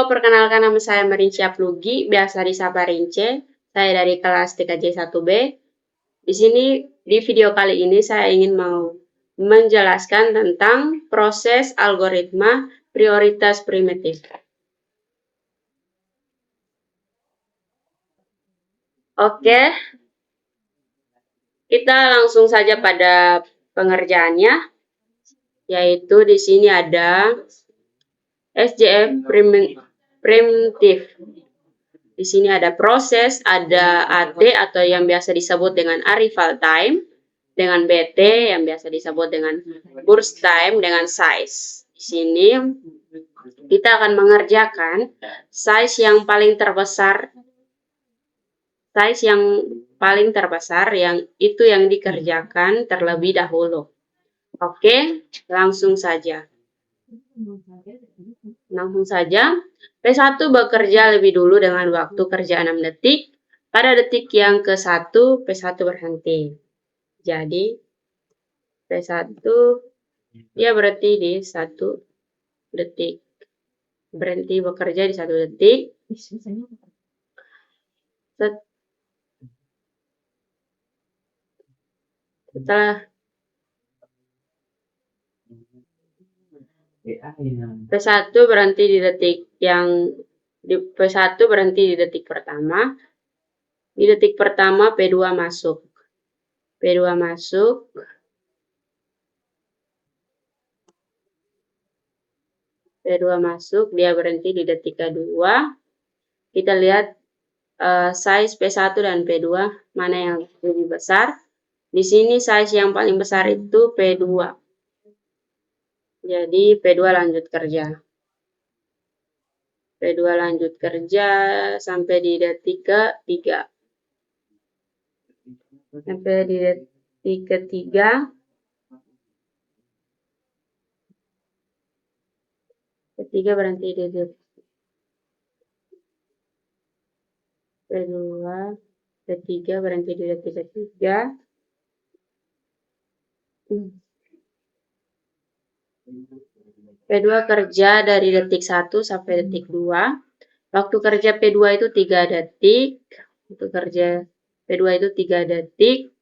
perkenalkan nama saya Merinci Aplugi, biasa disapa Rince. Saya dari kelas TKJ 1B. Di sini, di video kali ini saya ingin mau menjelaskan tentang proses algoritma prioritas primitif. Oke, kita langsung saja pada pengerjaannya, yaitu di sini ada SJF primitif. Di sini ada proses, ada AT atau yang biasa disebut dengan arrival time, dengan BT yang biasa disebut dengan burst time, dengan size. Di sini kita akan mengerjakan size yang paling terbesar, yang itu yang dikerjakan terlebih dahulu. Oke, langsung saja. P1 bekerja lebih dulu dengan waktu kerja 6 detik. Pada detik yang ke-1, P1 berhenti. Jadi, P1 dia berhenti di 1 detik. Berhenti bekerja di 1 detik. Setelah P1 berhenti di detik P1 berhenti di detik pertama. Di detik pertama P2 masuk. P2 masuk. P2 masuk, dia berhenti di detik kedua. Kita lihat size P1 dan P2 mana yang lebih besar. Di sini size yang paling besar itu P2. Jadi P2 lanjut kerja. P2 lanjut kerja sampai di detik ke-3. Sampai di detik ke-3. P3 berhenti di detik P2. P3 berhenti di detik ke-3. P2 kerja dari detik 1 sampai detik 2. Waktu kerja P2 itu 3 detik. Waktu kerja P2 itu 3 detik.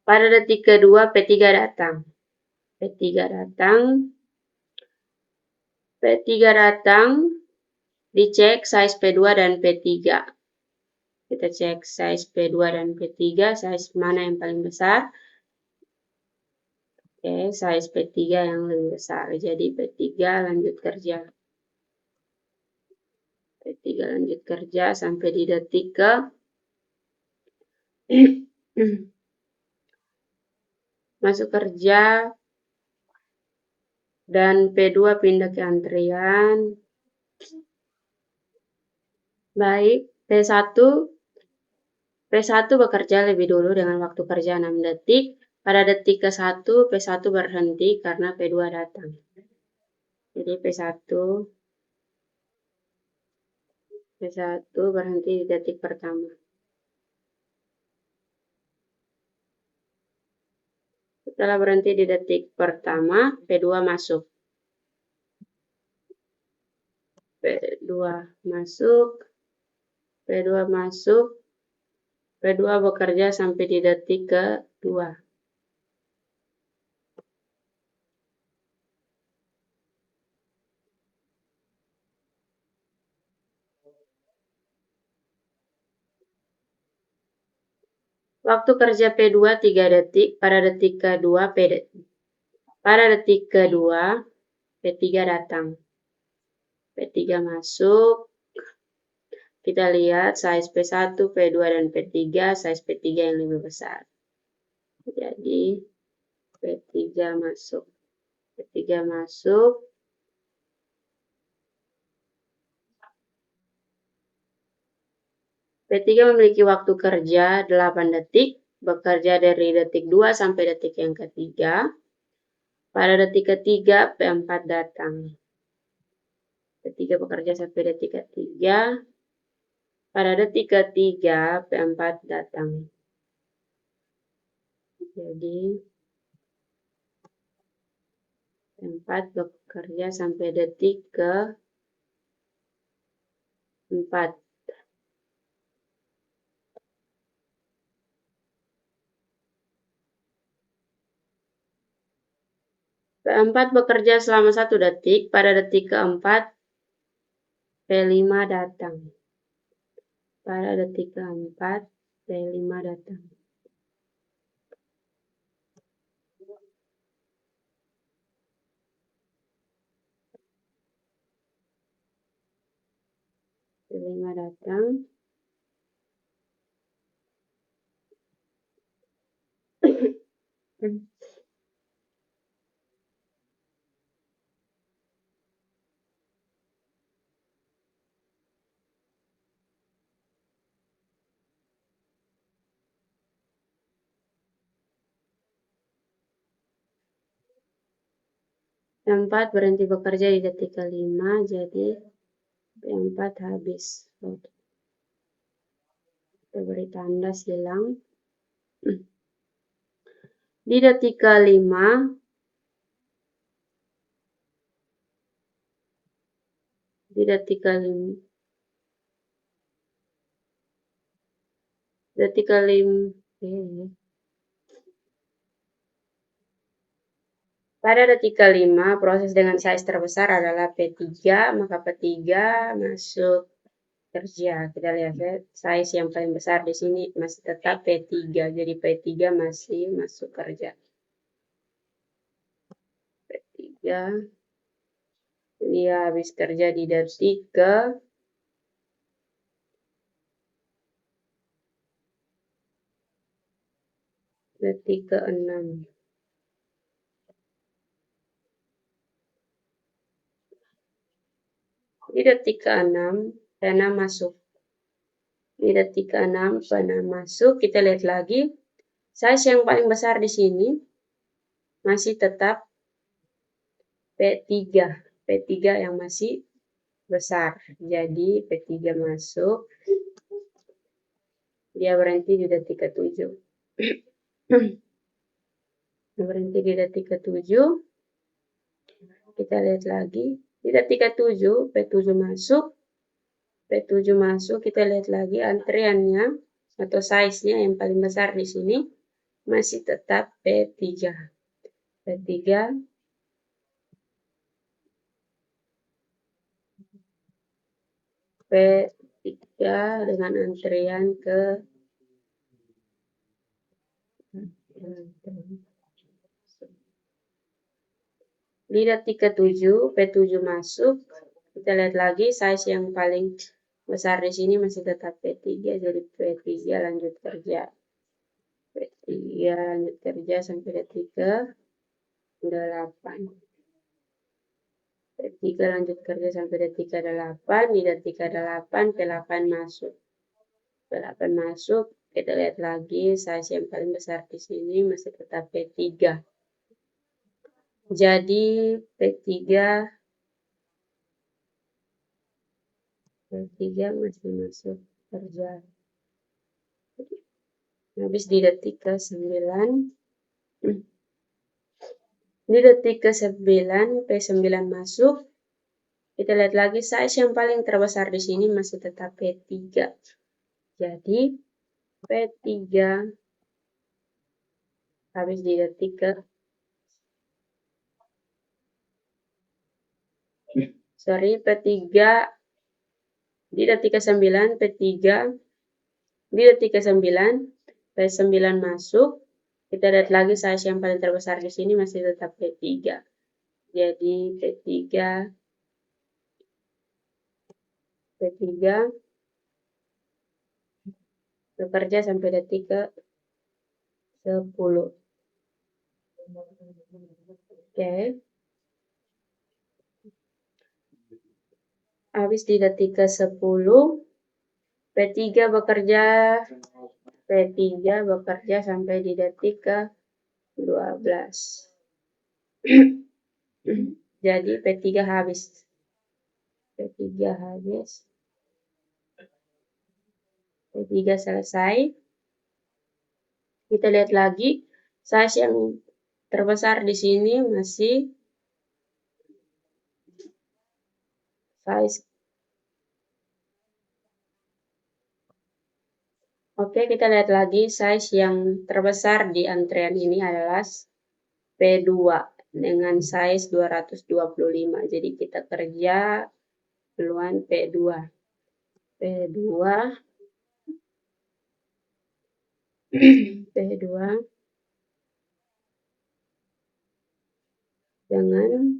Pada detik kedua P3 datang. P3 datang. Dicek size P2 dan P3. Kita cek size P2 dan P3, size mana yang paling besar. Oke, size P3 yang lebih besar. Jadi P3 lanjut kerja. P3 lanjut kerja sampai di detik ke masuk kerja dan P2 pindah ke antrian. Baik, P1 bekerja lebih dulu dengan waktu kerja 6 detik. Pada detik ke-1, P1 berhenti karena P2 datang. Jadi P1 berhenti di detik pertama. Setelah berhenti di detik pertama, P2 masuk. P2 masuk. P2 bekerja sampai di detik ke-2. Waktu kerja P2 3 detik. Pada detik kedua P3 datang. P3 masuk. Kita lihat size P1, P2, dan P3, size P3 yang lebih besar. Jadi P3 masuk. P3 memiliki waktu kerja 8 detik, bekerja dari detik 2 sampai detik yang ketiga. Pada detik ketiga, P4 datang. P3 bekerja sampai detik ketiga. Pada detik ketiga, P4 datang. Jadi, P4 bekerja sampai detik ke-4. 4. P4 bekerja selama 1 detik. Pada detik keempat, P5 datang. Pada detik keempat, P5 datang. P5 datang. P4 berhenti bekerja di detik ke-5, jadi P4 habis. Kita beri tanda silang. Di detik ke-5, pada detik ke-5, proses dengan size terbesar adalah P3, maka P3 masuk kerja. Kita lihat ya, size yang paling besar di sini masih tetap P3, jadi P3 masih masuk kerja. P3, dia habis kerja di detik ke-6. Di detik ke-6, pena masuk. Di detik ke-6, pena masuk. Kita lihat lagi, size yang paling besar di sini masih tetap P3. P3 yang masih besar. Jadi P3 masuk. Dia berhenti di detik ke-7. Berhenti di detik ke-7. Kita lihat lagi. Di detik ke-7, P7 masuk. P7 masuk, kita lihat lagi antriannya atau size-nya yang paling besar di sini masih tetap P3. P3 dengan antrian ke di detik ke-7, P7 masuk. Kita lihat lagi size yang paling besar di sini masih tetap P3, jadi P3 lanjut kerja. P3 lanjut kerja sampai detik ke-8. P3 lanjut kerja sampai detik ke-8. Di detik ke-8, P8 masuk. P8 masuk, kita lihat lagi size yang paling besar di sini masih tetap P3. Jadi P3 masih masuk kerja. Habis di detik ke-9. Di detik ke-9, P9 masuk. Kita lihat lagi size yang paling terbesar di sini masih tetap P3. Jadi P3 habis di detik P3 di detik ke-9, P3 di detik ke-9, P9 masuk. Kita lihat lagi size yang paling terbesar di sini masih tetap P3. Jadi P3 bekerja sampai detik ke-10. Oke. Habis di detik ke-10, P3 bekerja sampai di detik ke-12. Jadi P3 habis. P3 selesai. Kita lihat lagi size yang terbesar di sini masih size Oke, kita lihat lagi size yang terbesar di antrean ini adalah P2 dengan size 225. Jadi kita kerja duluan P2. P2 P2 dengan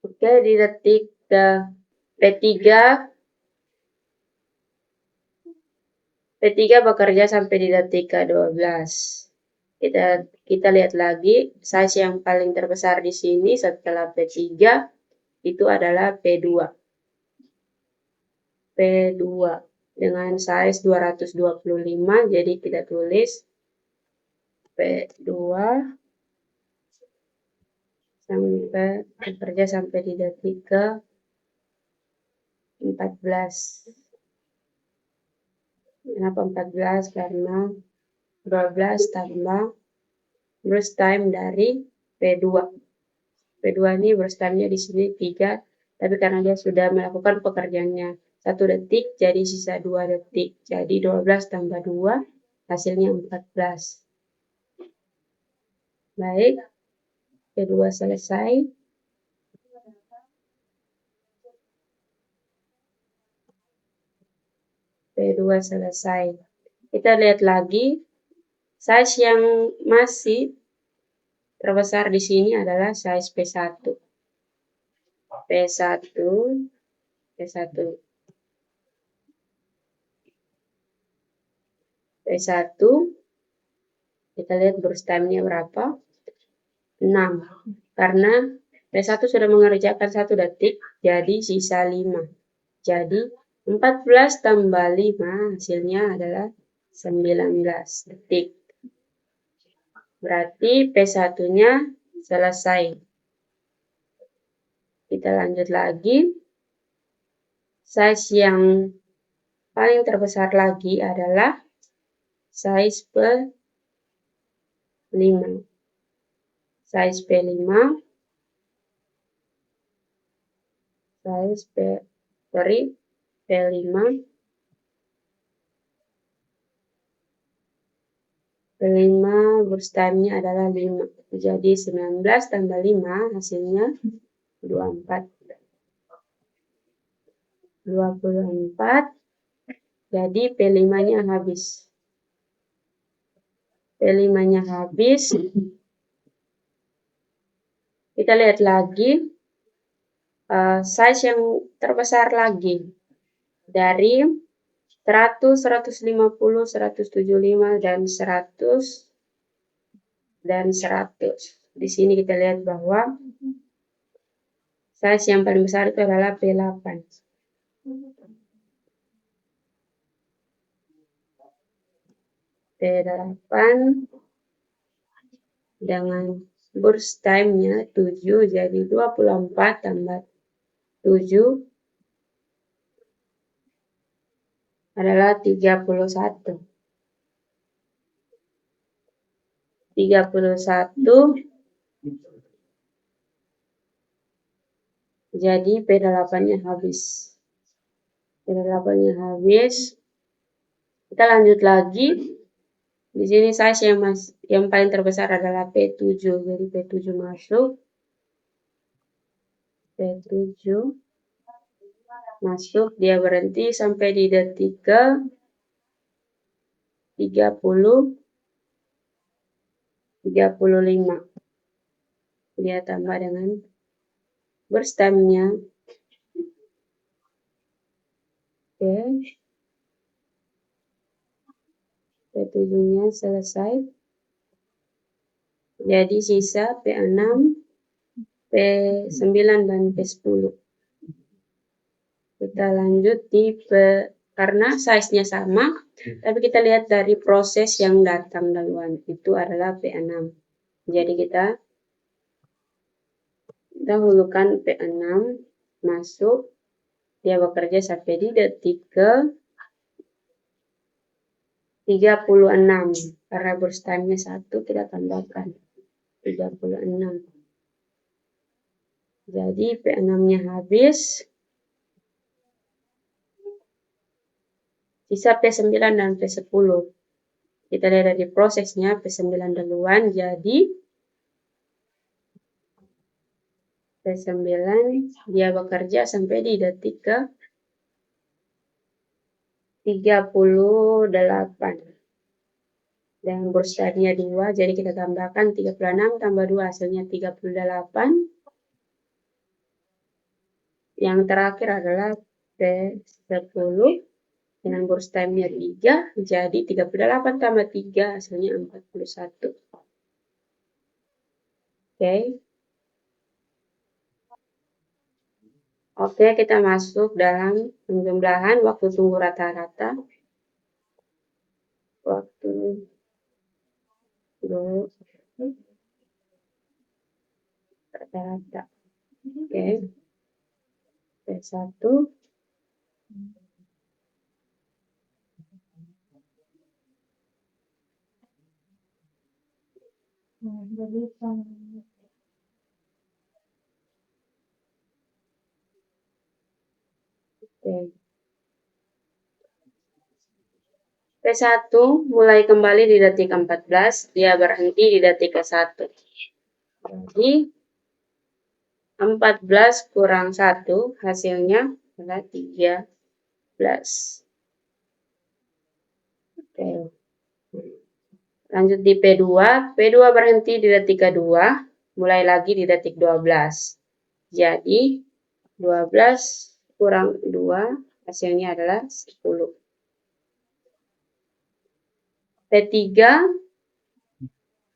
oke, di detik P3 bekerja sampai di detik ke-12. Kita lihat lagi size yang paling terbesar di sini setelah P3 itu adalah P2. P2 dengan size 225, jadi kita tulis P2 sampai bekerja sampai di detik ke-14. Kenapa 14? Karena 12 tambah burst time dari P2. P2 ini burst time-nya di sini 3, tapi karena dia sudah melakukan pekerjaannya 1 detik, jadi sisa 2 detik. Jadi 12 tambah 2, hasilnya 14. Baik, P2 selesai. P2 selesai. Kita lihat lagi, size yang masih terbesar di sini adalah size P1. P1 kita lihat burst time-nya berapa? 6. Karena P1 sudah mengerjakan 1 detik, jadi sisa 5. Jadi 14 tambah 5 hasilnya adalah 19 detik. Berarti P1-nya selesai. Kita lanjut lagi. Size yang paling terbesar lagi adalah size P5. Size P5 burst time-nya adalah 5. Jadi 19 tambah 5 hasilnya 24. 24. Jadi P5-nya habis. P5-nya habis. Kita lihat lagi size yang terbesar lagi dari 100, 150, 175, dan 100 dan 100. Di sini kita lihat bahwa size yang paling besar itu adalah P8. P8 dengan burst time-nya 7, jadi 24 tambah 7 adalah 31. 31, jadi P8-nya habis. P8-nya habis. Kita lanjut lagi. Di sini size yang paling terbesar adalah P7. Jadi P7 masuk. P7 masuk, dia berhenti sampai di detik ke-35. Dia tambah dengan burst time-nya. Oke. P7-nya selesai. Jadi sisa P6, P9, dan P10. Kita lanjut karena size-nya sama, tapi kita lihat dari proses yang datang duluan, itu adalah P6. Jadi kita dahulukan P6 masuk, dia bekerja sampai di detik ke 36, karena burst time-nya 1 kita tambahkan 36. Jadi P6-nya habis, sisa P9 dan P10. Kita lihat dari prosesnya, P9 duluan, jadi P9 dia bekerja sampai di detik ke 38. Dan burst time-nya 2, jadi kita tambahkan 36 tambah 2, hasilnya 38. Yang terakhir adalah P10 dengan burst time-nya 3, jadi 38 tambah 3, hasilnya 41. Oke, kita masuk dalam penjumlahan waktu tunggu rata-rata. Waktu tunggu rata-rata. Oke. P1. Oke. P1 mulai kembali di detik 14, dia berhenti di detik ke-1. Jadi 14 kurang 1 hasilnya adalah 13. Oke. Lanjut di P2. P2 berhenti di detik ke-2, mulai lagi di detik 12. Jadi 12 kurang 2 hasilnya adalah 10. P3,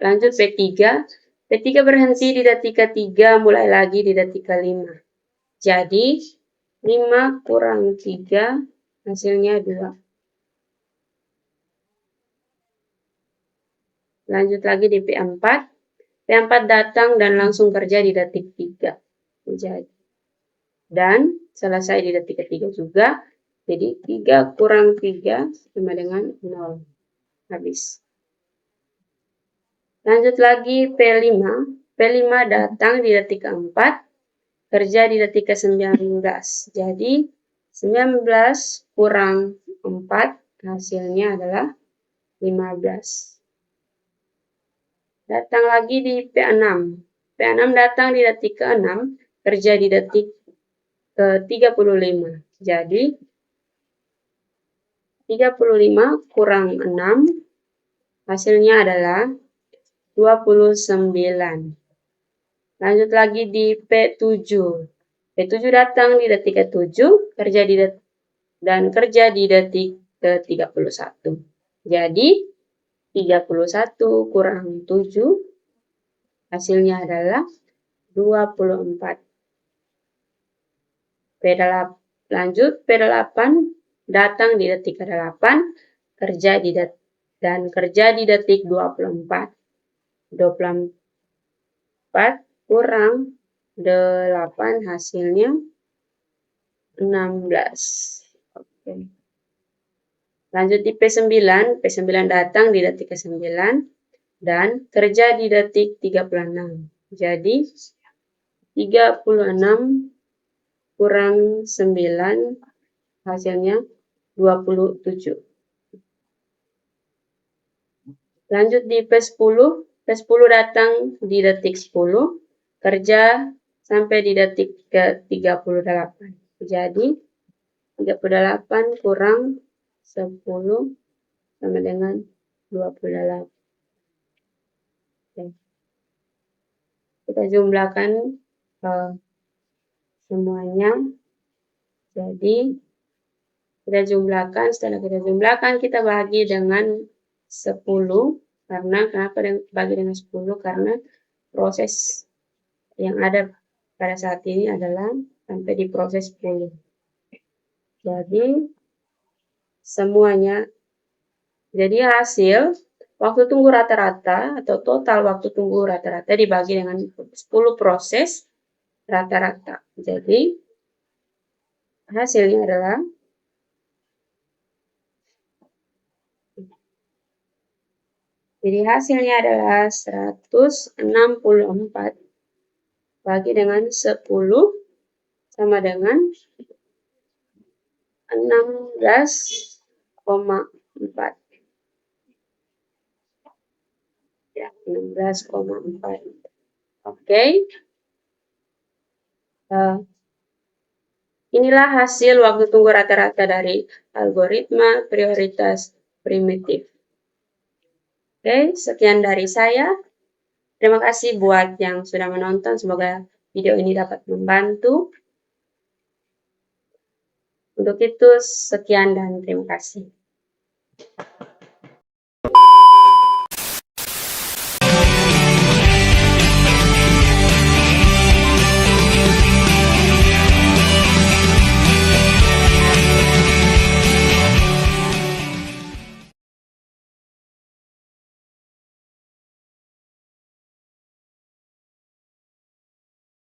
lanjut P3. P3 berhenti di detik ke-3, mulai lagi di detik ke-5. Jadi 5 kurang 3 hasilnya 2. Lanjut lagi di P4. P4 datang dan langsung kerja di detik 3. Dan selesai di detik ke-3 juga. Jadi 3 kurang 3 sama dengan 0. Habis. Lanjut lagi P5. P5 datang di detik ke-4, kerja di detik ke-19. Jadi 19 kurang 4 hasilnya adalah 15. Datang lagi di P6. P6 datang di detik ke-6, kerja di detik ke-35. Jadi 35 kurang 6 hasilnya adalah 29. Lanjut lagi di P7. P7 datang di detik ke-7, kerja di detik ke-31. Jadi 31 kurang 7 hasilnya adalah 24. Lanjut P8 datang di detik ke-8, kerja di detik 24. 24 kurang 8 hasilnya 16. Oke. Lanjut di P9. P9 datang di detik ke-9 dan kerja di detik 36. Jadi 36 kurang 9 hasilnya 27. Lanjut di P10. P10 datang di detik 10, kerja sampai di detik ke-38. Jadi 38 kurang 10 sama dengan 28. Oke. Kita jumlahkan semuanya. Jadi kita jumlahkan, setelah kita jumlahkan kita bagi dengan 10. Karena kenapa bagi dengan 10? Karena proses yang ada pada saat ini adalah sampai di proses 10. Jadi semuanya, jadi hasil waktu tunggu rata-rata atau total waktu tunggu rata-rata dibagi dengan 10 proses, rata-rata. Jadi hasilnya adalah adalah 164 bagi dengan 10 sama dengan 16,4. Ya, 16,4. Oke. Inilah hasil waktu tunggu rata-rata dari algoritma prioritas primitif. Oke, sekian dari saya. Terima kasih buat yang sudah menonton. Semoga video ini dapat membantu. Untuk itu, sekian dan terima kasih.